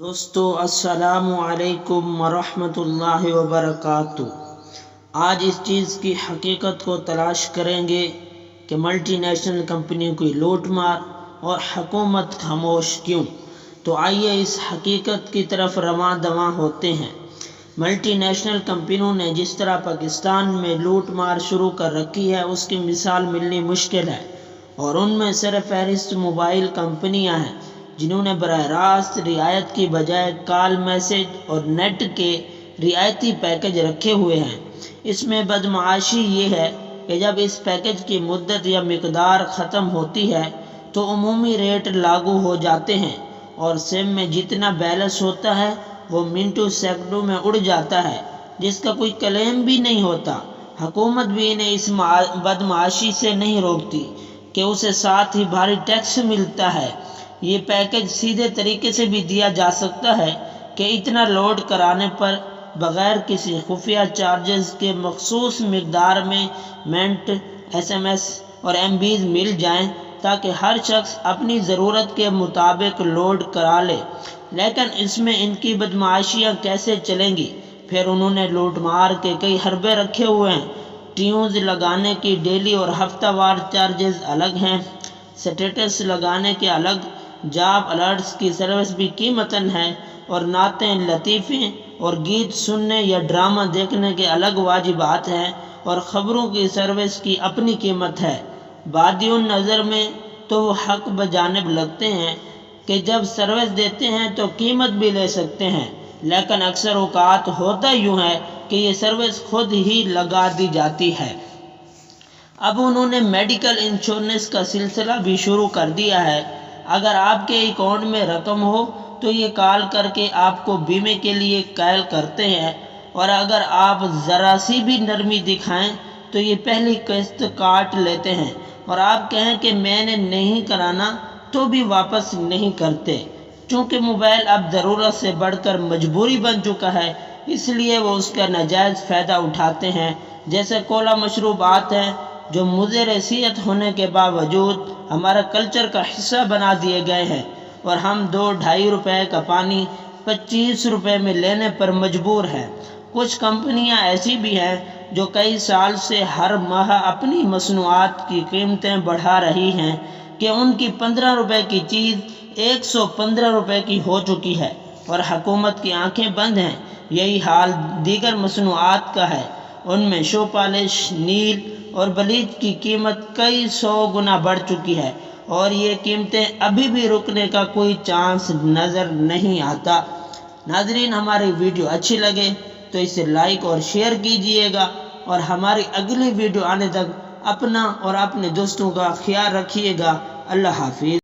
دوستو السلام علیکم ورحمۃ اللہ وبرکاتہ۔ آج اس چیز کی حقیقت کو تلاش کریں گے کہ ملٹی نیشنل کمپنیوں کی لوٹ مار اور حکومت خاموش کیوں۔ تو آئیے اس حقیقت کی طرف رواں دواں ہوتے ہیں۔ ملٹی نیشنل کمپنیوں نے جس طرح پاکستان میں لوٹ مار شروع کر رکھی ہے اس کی مثال ملنی مشکل ہے، اور ان میں سر فہرست موبائل کمپنیاں ہیں جنہوں نے براہ راست رعایت کی بجائے کال میسج اور نیٹ کے رعایتی پیکج رکھے ہوئے ہیں۔ اس میں بدمعاشی یہ ہے کہ جب اس پیکج کی مدت یا مقدار ختم ہوتی ہے تو عمومی ریٹ لاگو ہو جاتے ہیں، اور سم میں جتنا بیلنس ہوتا ہے وہ منٹوں سیکنڈوں میں اڑ جاتا ہے، جس کا کوئی کلیم بھی نہیں ہوتا۔ حکومت بھی انہیں اس بدمعاشی سے نہیں روکتی کہ اسے ساتھ ہی بھاری ٹیکس ملتا ہے۔ یہ پیکج سیدھے طریقے سے بھی دیا جا سکتا ہے کہ اتنا لوڈ کرانے پر بغیر کسی خفیہ چارجز کے مخصوص مقدار میں منٹ، ایس ایم ایس اور ایم بیز مل جائیں تاکہ ہر شخص اپنی ضرورت کے مطابق لوڈ کرا لے۔ لیکن اس میں ان کی بدمعاشیاں کیسے چلیں گی؟ پھر انہوں نے لوٹ مار کے کئی حربے رکھے ہوئے ہیں۔ ٹیونز لگانے کی ڈیلی اور ہفتہ وار چارجز الگ ہیں، سٹیٹس لگانے کے الگ، جاب الرٹس کی سروس بھی قیمتاً ہے، اور نعتیں، لطیفے اور گیت سننے یا ڈرامہ دیکھنے کے الگ واجبات ہیں، اور خبروں کی سروس کی اپنی قیمت ہے۔ بادی نظر میں تو وہ حق بجانب لگتے ہیں کہ جب سروس دیتے ہیں تو قیمت بھی لے سکتے ہیں، لیکن اکثر اوقات ہوتا یوں ہے کہ یہ سروس خود ہی لگا دی جاتی ہے۔ اب انہوں نے میڈیکل انشورنس کا سلسلہ بھی شروع کر دیا ہے۔ اگر آپ کے اکاؤنٹ میں رقم ہو تو یہ کال کر کے آپ کو بیمے کے لیے قائل کرتے ہیں، اور اگر آپ ذرا سی بھی نرمی دکھائیں تو یہ پہلی قسط کاٹ لیتے ہیں، اور آپ کہیں کہ میں نے نہیں کرانا تو بھی واپس نہیں کرتے۔ چونکہ موبائل اب ضرورت سے بڑھ کر مجبوری بن چکا ہے، اس لیے وہ اس کا ناجائز فائدہ اٹھاتے ہیں۔ جیسے کولا مشروبات ہیں جو مضر صحت ہونے کے باوجود ہمارا کلچر کا حصہ بنا دیے گئے ہیں، اور ہم 2-2.5 روپے کا پانی 25 روپے میں لینے پر مجبور ہیں۔ کچھ کمپنیاں ایسی بھی ہیں جو کئی سال سے ہر ماہ اپنی مصنوعات کی قیمتیں بڑھا رہی ہیں کہ ان کی 15 روپے کی چیز 115 روپے کی ہو چکی ہے، اور حکومت کی آنکھیں بند ہیں۔ یہی حال دیگر مصنوعات کا ہے، ان میں شو پالش، نیل اور بلیچ کی قیمت کئی 100 گنا بڑھ چکی ہے، اور یہ قیمتیں ابھی بھی رکنے کا کوئی چانس نظر نہیں آتا۔ ناظرین، ہماری ویڈیو اچھی لگے تو اسے لائک اور شیئر کیجئے گا، اور ہماری اگلی ویڈیو آنے تک اپنا اور اپنے دوستوں کا خیال رکھیے گا۔ اللہ حافظ۔